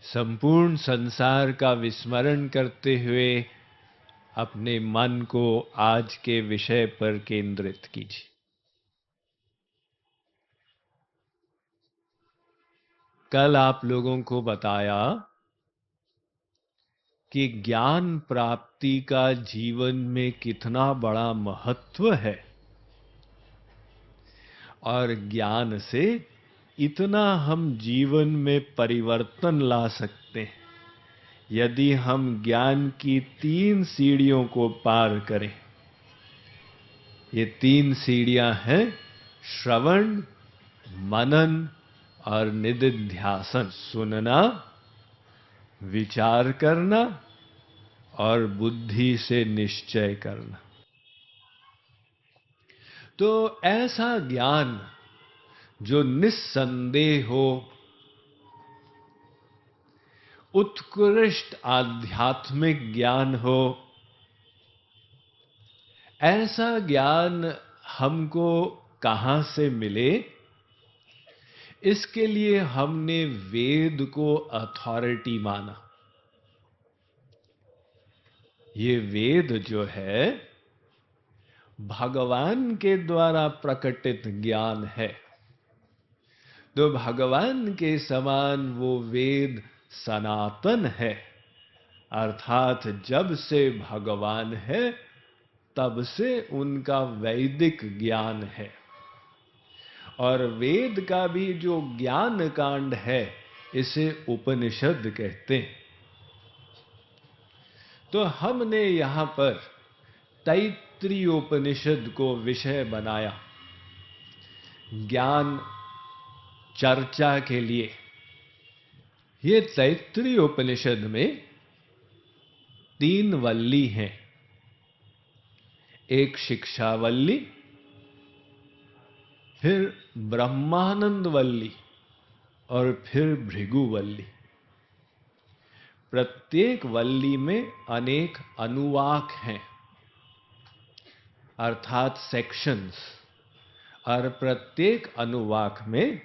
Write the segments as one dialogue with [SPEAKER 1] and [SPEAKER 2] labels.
[SPEAKER 1] संपूर्ण संसार का विस्मरण करते हुए अपने मन को आज के विषय पर केंद्रित कीजिए। कल आप लोगों को बताया कि ज्ञान प्राप्ति का जीवन में कितना बड़ा महत्व है और ज्ञान से इतना हम जीवन में परिवर्तन ला सकते हैं यदि हम ज्ञान की 3 सीढ़ियों को पार करें। ये 3 सीढ़ियां हैं श्रवण, मनन और निदिध्यासन। सुनना, विचार करना और बुद्धि से निश्चय करना। तो ऐसा ज्ञान जो निस्संदेह हो, उत्कृष्ट आध्यात्मिक ज्ञान हो, ऐसा ज्ञान हमको कहां से मिले? इसके लिए हमने वेद को अथॉरिटी माना। ये वेद जो है भगवान के द्वारा प्रकटित ज्ञान है। तो भगवान के समान वो वेद सनातन है, अर्थात जब से भगवान है तब से उनका वैदिक ज्ञान है। और वेद का भी जो ज्ञान कांड है इसे उपनिषद कहते हैं। तो हमने यहां पर तैत्तिरीय उपनिषद को विषय बनाया ज्ञान चर्चा के लिए। ये तैत्तिरीय उपनिषद में 3 वल्ली हैं। एक शिक्षावल्ली, फिर ब्रह्मानंद वल्ली और फिर भृगुवल्ली। प्रत्येक वल्ली में अनेक अनुवाक हैं, अर्थात सेक्शंस, और प्रत्येक अनुवाक में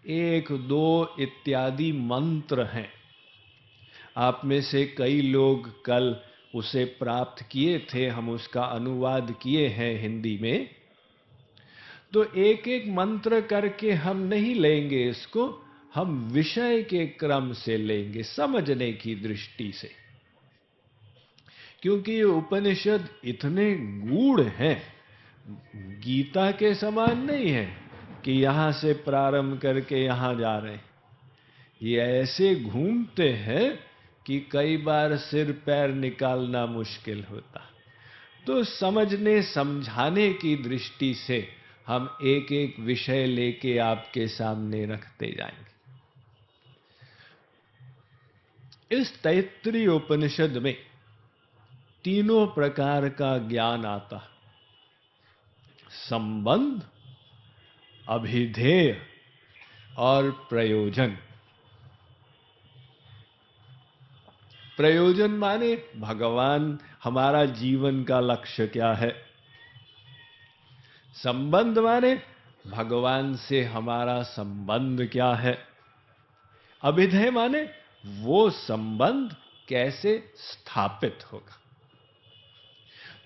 [SPEAKER 1] 1, 2 इत्यादि मंत्र हैं। आप में से कई लोग कल उसे प्राप्त किए थे, हम उसका अनुवाद किए हैं हिंदी में। तो एक एक मंत्र करके हम नहीं लेंगे इसको, हम विषय के क्रम से लेंगे, समझने की दृष्टि से। क्योंकि ये उपनिषद इतने गूढ़ हैं, गीता के समान नहीं है कि यहां से प्रारंभ करके यहां जा रहे हैं। ये ऐसे घूमते हैं कि कई बार सिर पैर निकालना मुश्किल होता। तो समझने समझाने की दृष्टि से हम एक एक विषय लेके आपके सामने रखते जाएंगे। इस तैत्तिरीय उपनिषद में 3 प्रकार का ज्ञान आता है: संबंध, अभिधेय और प्रयोजन। प्रयोजन माने भगवान, हमारा जीवन का लक्ष्य क्या है। संबंध माने भगवान से हमारा संबंध क्या है। अभिधेय माने वो संबंध कैसे स्थापित होगा।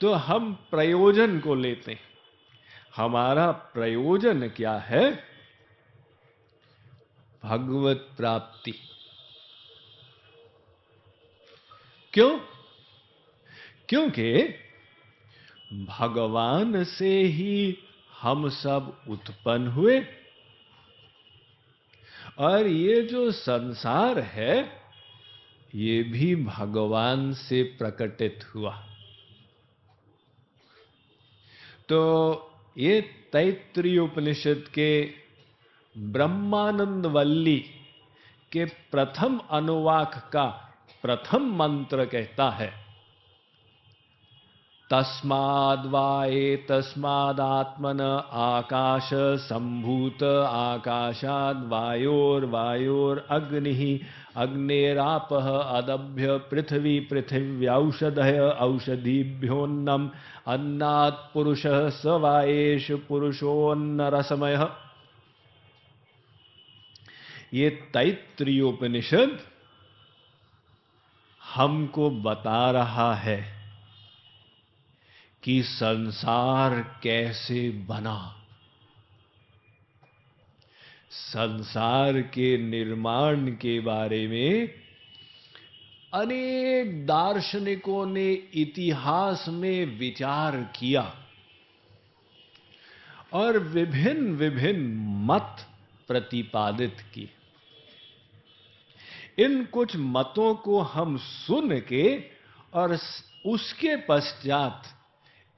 [SPEAKER 1] तो हम प्रयोजन को लेते हैं। हमारा प्रयोजन क्या है? भगवत प्राप्ति। क्यों? क्योंकि भगवान से ही हम सब उत्पन्न हुए और ये जो संसार है ये भी भगवान से प्रकटित हुआ। तो ये तैत्तिरीय उपनिषद के ब्रह्मानंद वल्ली के प्रथम अनुवाक का प्रथम मंत्र कहता है: तस्माद्वा एतस्मादात्मन आकाश संभूत आकाशाद् वायोर्वायोरग्निः अग्नेरापः अदभ्य पृथ्वी पृथिव्यौषधय औषधीभ्योऽन्नम् अन्नात् पुरुषः स वा एष पुरुषोऽन्नरसमयः। ये तैत्तिरीय उपनिषद हमको बता रहा है कि संसार कैसे बना। संसार के निर्माण के बारे में अनेक दार्शनिकों ने इतिहास में विचार किया और विभिन्न विभिन्न मत प्रतिपादित किए। इन कुछ मतों को हम सुन के और उसके पश्चात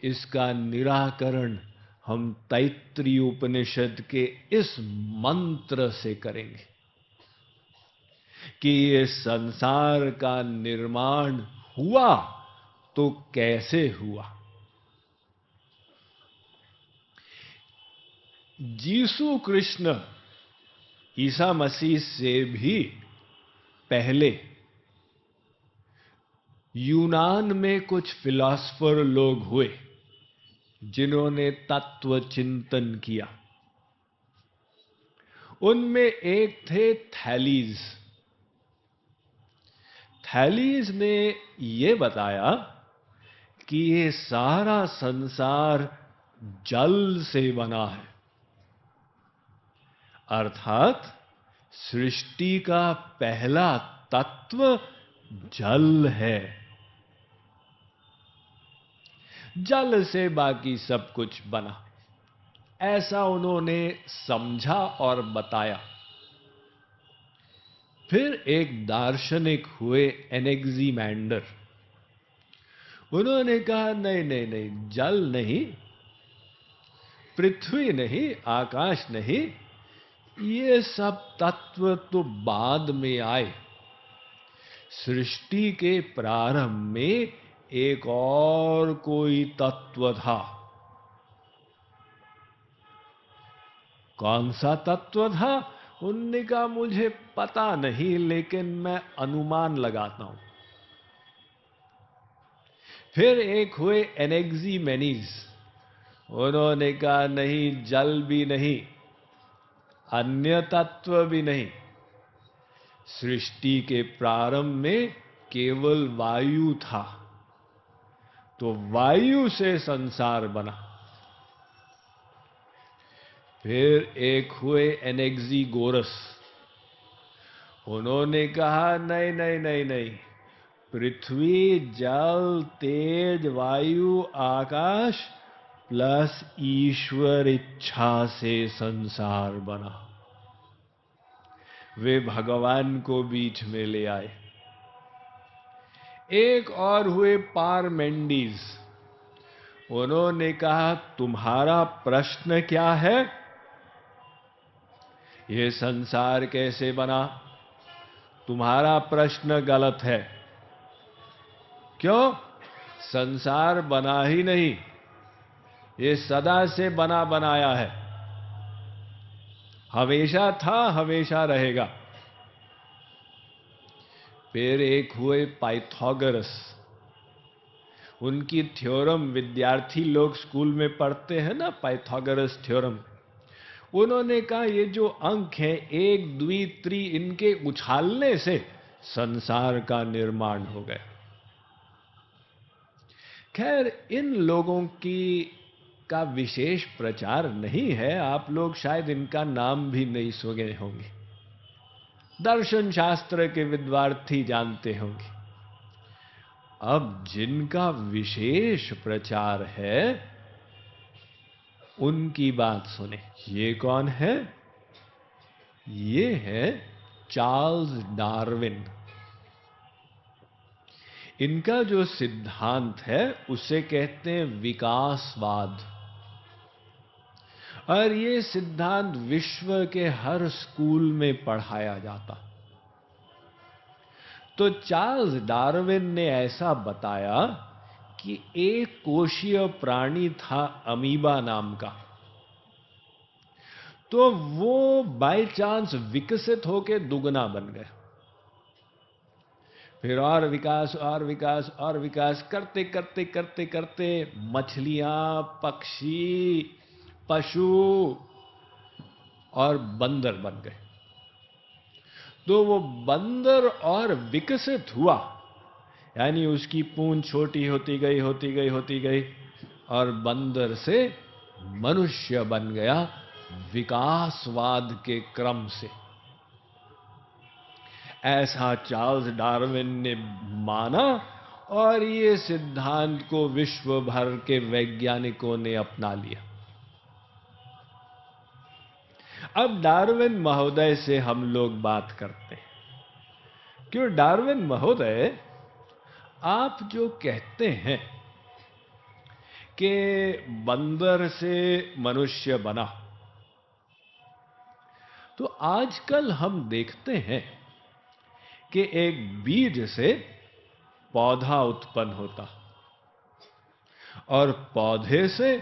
[SPEAKER 1] इसका निराकरण हम तैत्तिरीय उपनिषद के इस मंत्र से करेंगे कि ये संसार का निर्माण हुआ तो कैसे हुआ। यीशु कृष्ण ईसा मसीह से भी पहले यूनान में कुछ फिलॉसफर लोग हुए जिन्होंने तत्व चिंतन किया। उनमें एक थे थैलीज। थैलीज ने यह बताया कि ये सारा संसार जल से बना है, अर्थात सृष्टि का पहला तत्व जल है। जल से बाकी सब कुछ बना, ऐसा उन्होंने समझा और बताया। फिर एक दार्शनिक हुए एनेक्सिमैंडर। उन्होंने कहा नहीं नहीं नहीं, जल नहीं, पृथ्वी नहीं, आकाश नहीं, ये सब तत्व तो बाद में आए। सृष्टि के प्रारंभ में एक और कोई तत्व था। कौन सा तत्व था? उन्होंने कहा मुझे पता नहीं, लेकिन मैं अनुमान लगाता हूं। फिर एक हुए एनेक्सिमेनीज। उन्होंने कहा नहीं, जल भी नहीं, अन्य तत्व भी नहीं, सृष्टि के प्रारंभ में केवल वायु था, तो वायु से संसार बना। फिर एक हुए एनेक्सिगोरस। उन्होंने कहा नहीं नहीं नहीं नहीं, पृथ्वी, जल, तेज, वायु, आकाश प्लस ईश्वर इच्छा से संसार बना। वे भगवान को बीच में ले आए। एक और हुए पारमेंडीज। उन्होंने कहा तुम्हारा प्रश्न क्या है? यह संसार कैसे बना? तुम्हारा प्रश्न गलत है। क्यों? संसार बना ही नहीं, ये सदा से बना बनाया है, हमेशा था, हमेशा रहेगा। फिर एक हुए पाइथागोरस। उनकी थ्योरम विद्यार्थी लोग स्कूल में पढ़ते हैं ना, पाइथागोरस थ्योरम। उन्होंने कहा ये जो अंक हैं, एक, द्वि, त्रि, इनके उछालने से संसार का निर्माण हो गया। खैर, इन लोगों का विशेष प्रचार नहीं है, आप लोग शायद इनका नाम भी नहीं सुने होंगे। दर्शन शास्त्र के विद्यार्थी जानते होंगे। अब जिनका विशेष प्रचार है उनकी बात सुने। ये कौन है? ये है चार्ल्स डार्विन। इनका जो सिद्धांत है उसे कहते हैं विकासवाद, और ये सिद्धांत विश्व के हर स्कूल में पढ़ाया जाता। तो चार्ल्स डार्विन ने ऐसा बताया कि एक कोशीय प्राणी था अमीबा नाम का, तो वो बाय चांस विकसित होकर दुगना बन गए। फिर और विकास और विकास और विकास करते करते करते करते मछलियां, पक्षी, पशु और बंदर बन गए। तो वो बंदर और विकसित हुआ, यानी उसकी पूंछ छोटी होती गई और बंदर से मनुष्य बन गया विकासवाद के क्रम से। ऐसा चार्ल्स डार्विन ने माना और ये सिद्धांत को विश्व भर के वैज्ञानिकों ने अपना लिया। अब डार्विन महोदय से हम लोग बात करते हैं। क्यों डार्विन महोदय, आप जो कहते हैं कि बंदर से मनुष्य बना, तो आजकल हम देखते हैं कि एक बीज से पौधा उत्पन्न होता और पौधे से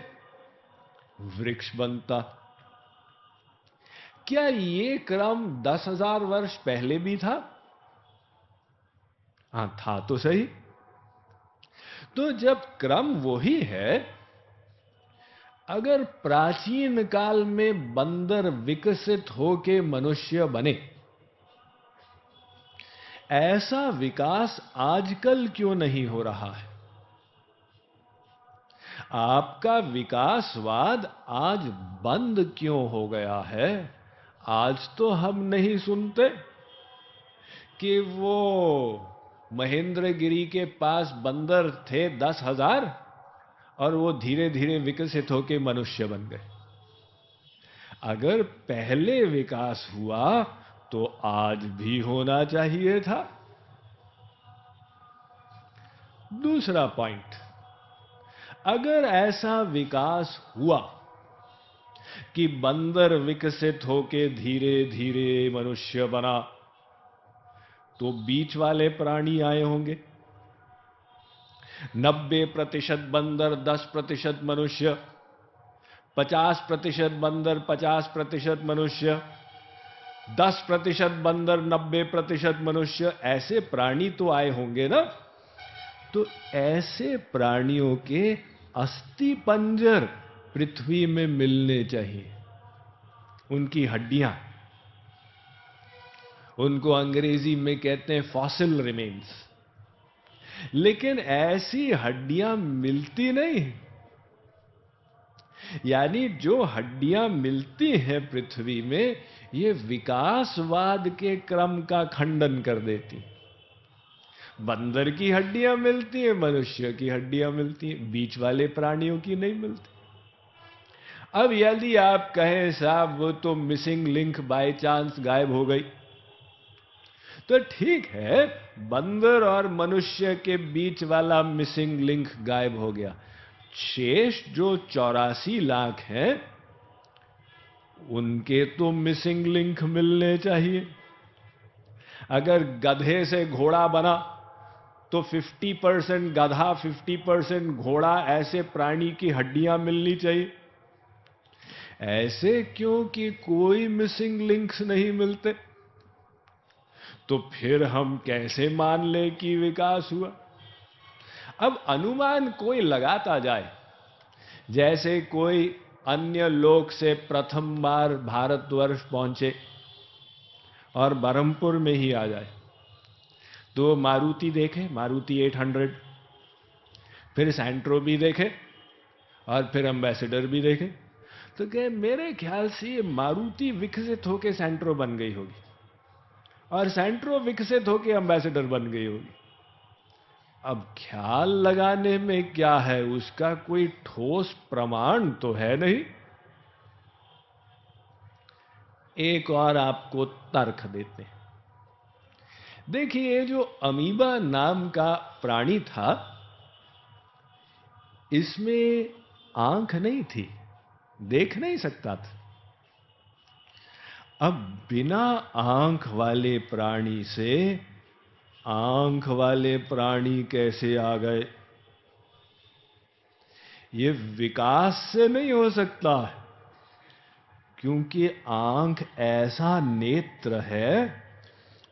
[SPEAKER 1] वृक्ष बनता। क्या ये क्रम 10,000 वर्ष पहले भी था? हां, था तो सही। तो जब क्रम वही है, अगर प्राचीन काल में बंदर विकसित होके मनुष्य बने, ऐसा विकास आजकल क्यों नहीं हो रहा है? आपका विकासवाद आज बंद क्यों हो गया है? आज तो हम नहीं सुनते कि वो महेंद्रगिरी के पास बंदर थे 10,000 और वो धीरे धीरे विकसित होकर मनुष्य बन गए। अगर पहले विकास हुआ तो आज भी होना चाहिए था। दूसरा पॉइंट, अगर ऐसा विकास हुआ कि बंदर विकसित होकर धीरे धीरे मनुष्य बना, तो बीच वाले प्राणी आए होंगे। 90% बंदर, 10% मनुष्य, 50% बंदर, 50% मनुष्य, 10% बंदर, 90% मनुष्य, ऐसे प्राणी तो आए होंगे ना। तो ऐसे प्राणियों के अस्थि पंजर पृथ्वी में मिलने चाहिए, उनकी हड्डियां। उनको अंग्रेजी में कहते हैं फॉसिल रिमेन्स। लेकिन ऐसी हड्डियां मिलती नहीं। यानी जो हड्डियां मिलती हैं पृथ्वी में, ये विकासवाद के क्रम का खंडन कर देती। बंदर की हड्डियां मिलती हैं, मनुष्य की हड्डियां मिलती हैं, बीच वाले प्राणियों की नहीं मिलती। अब यदि आप कहें साहब वो तो मिसिंग लिंक बाय चांस गायब हो गई, तो ठीक है, बंदर और मनुष्य के बीच वाला मिसिंग लिंक गायब हो गया। शेष जो 84 लाख हैं, उनके तो मिसिंग लिंक मिलने चाहिए। अगर गधे से घोड़ा बना तो 50% गधा, 50% घोड़ा, ऐसे प्राणी की हड्डियां मिलनी चाहिए। ऐसे क्योंकि कोई मिसिंग लिंक्स नहीं मिलते, तो फिर हम कैसे मान ले कि विकास हुआ? अब अनुमान कोई लगाता जाए, जैसे कोई अन्य लोक से प्रथम बार भारतवर्ष पहुंचे और बरहमपुर में ही आ जाए, तो मारुति देखे, मारुति 800, फिर सैंट्रो भी देखे और फिर एम्बेसडर भी देखे, तो कहे मेरे ख्याल से ये मारुति विकसित होकर सैंट्रो बन गई होगी और सैंट्रो विकसित होकर एम्बेसडर बन गई होगी। अब ख्याल लगाने में क्या है, उसका कोई ठोस प्रमाण तो है नहीं। एक और आपको तर्क देते हैं। देखिए, ये जो अमीबा नाम का प्राणी था, इसमें आंख नहीं थी, देख नहीं सकता था। अब बिना आंख वाले प्राणी से आंख वाले प्राणी कैसे आ गए? ये विकास से नहीं हो सकता, क्योंकि आंख ऐसा नेत्र है,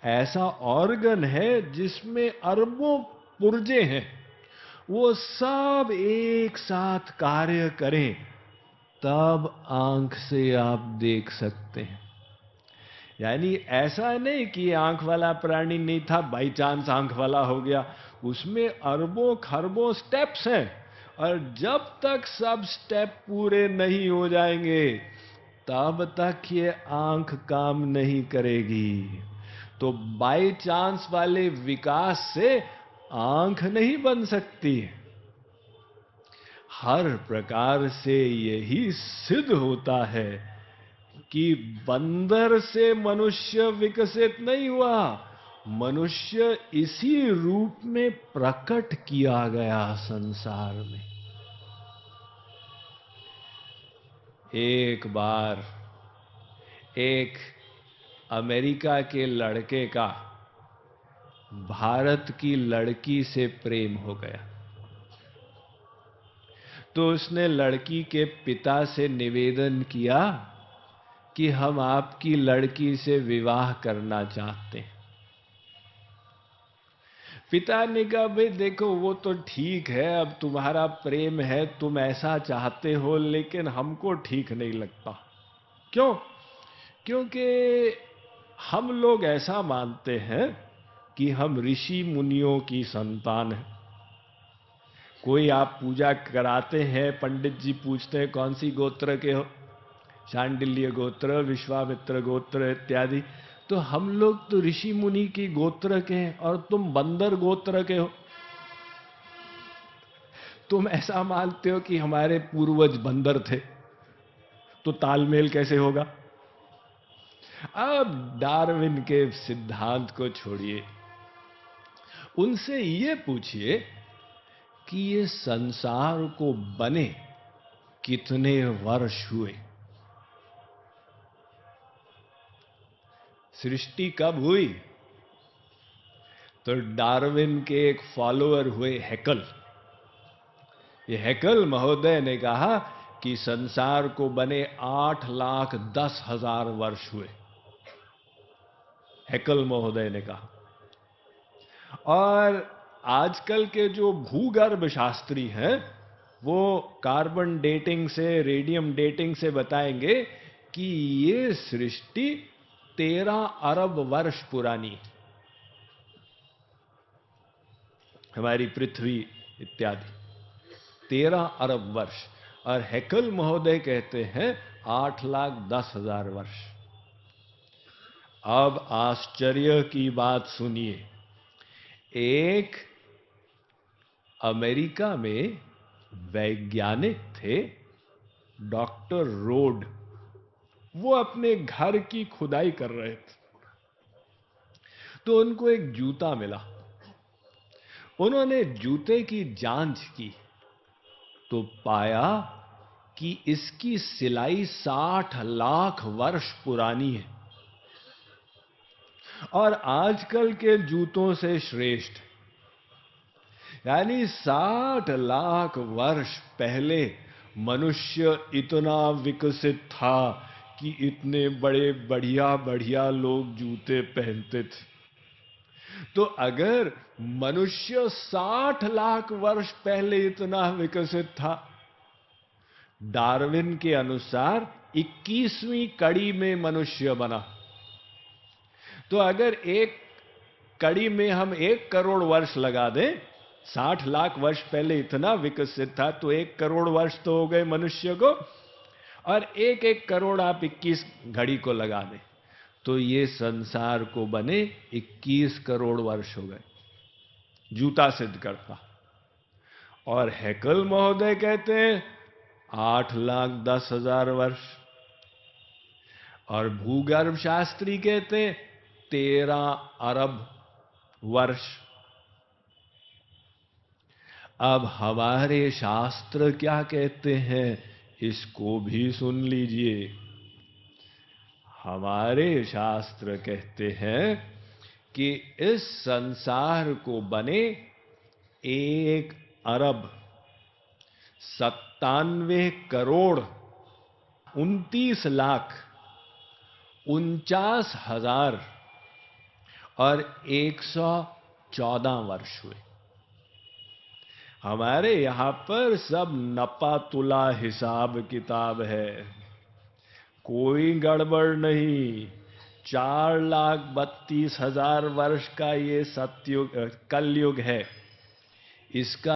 [SPEAKER 1] ऐसा ऑर्गन है जिसमें अरबों पुर्जे हैं। वो सब एक साथ कार्य करें तब आंख से आप देख सकते हैं। यानी ऐसा नहीं कि आंख वाला प्राणी नहीं था, बाई चांस आंख वाला हो गया। उसमें अरबों खरबों स्टेप्स हैं, और जब तक सब स्टेप पूरे नहीं हो जाएंगे तब तक ये आंख काम नहीं करेगी। तो बाई चांस वाले विकास से आंख नहीं बन सकती। हर प्रकार से यही सिद्ध होता है कि बंदर से मनुष्य विकसित नहीं हुआ, मनुष्य इसी रूप में प्रकट किया गया संसार में। एक बार एक अमेरिका के लड़के का भारत की लड़की से प्रेम हो गया, तो उसने लड़की के पिता से निवेदन किया कि हम आपकी लड़की से विवाह करना चाहते हैं। पिता ने कहा, भाई देखो वो तो ठीक है, अब तुम्हारा प्रेम है, तुम ऐसा चाहते हो, लेकिन हमको ठीक नहीं लगता। क्यों? क्योंकि हम लोग ऐसा मानते हैं कि हम ऋषि मुनियों की संतान हैं। कोई आप पूजा कराते हैं, पंडित जी पूछते हैं कौन सी गोत्र के हो, शांडिल्य गोत्र, विश्वामित्र गोत्र इत्यादि, तो हम लोग तो ऋषि मुनि की गोत्र के हैं और तुम बंदर गोत्र के हो। तुम ऐसा मानते हो कि हमारे पूर्वज बंदर थे, तो तालमेल कैसे होगा? अब डार्विन के सिद्धांत को छोड़िए, उनसे ये पूछिए कि ये संसार को बने कितने वर्ष हुए, सृष्टि कब हुई? तो डार्विन के एक फॉलोअर हुए हैकल। ये हैकल महोदय ने कहा कि संसार को बने 8,10,000 वर्ष हुए, हैकल महोदय ने कहा। और आजकल के जो भूगर्भ शास्त्री हैं वो कार्बन डेटिंग से, रेडियम डेटिंग से बताएंगे कि ये सृष्टि 13 अरब वर्ष पुरानी है, हमारी पृथ्वी इत्यादि 13 अरब वर्ष। और हैकल महोदय कहते हैं 8,10,000 वर्ष। अब आश्चर्य की बात सुनिए, एक अमेरिका में वैज्ञानिक थे डॉक्टर रोड, वो अपने घर की खुदाई कर रहे थे, तो उनको एक जूता मिला। उन्होंने जूते की जांच की तो पाया कि इसकी सिलाई 60 लाख वर्ष पुरानी है और आजकल के जूतों से श्रेष्ठ। यानी 60 लाख वर्ष पहले मनुष्य इतना विकसित था कि इतने बड़े बढ़िया बढ़िया लोग जूते पहनते थे। तो अगर मनुष्य 60 लाख वर्ष पहले इतना विकसित था, डार्विन के अनुसार 21वीं कड़ी में मनुष्य बना, तो अगर एक कड़ी में हम 1 करोड़ वर्ष लगा दें, 60 लाख वर्ष पहले इतना विकसित था तो 1 करोड़ वर्ष तो हो गए मनुष्य को, और 1-1 करोड़ आप 21 घड़ी को लगा दें तो ये संसार को बने 21 करोड़ वर्ष हो गए। जूता सिद्ध करता। और हैकल महोदय कहते हैं 8,10,000 वर्ष, और भूगर्भ शास्त्री कहते हैं 13 अरब वर्ष। अब हमारे शास्त्र क्या कहते हैं इसको भी सुन लीजिए। हमारे शास्त्र कहते हैं कि इस संसार को बने 1 अरब 97 करोड़ 29 लाख 49,000 और 114 वर्ष हुए। हमारे यहां पर सब नपा तुला हिसाब किताब है, कोई गड़बड़ नहीं। 4,32,000 वर्ष का ये सतयुग कलयुग है, इसका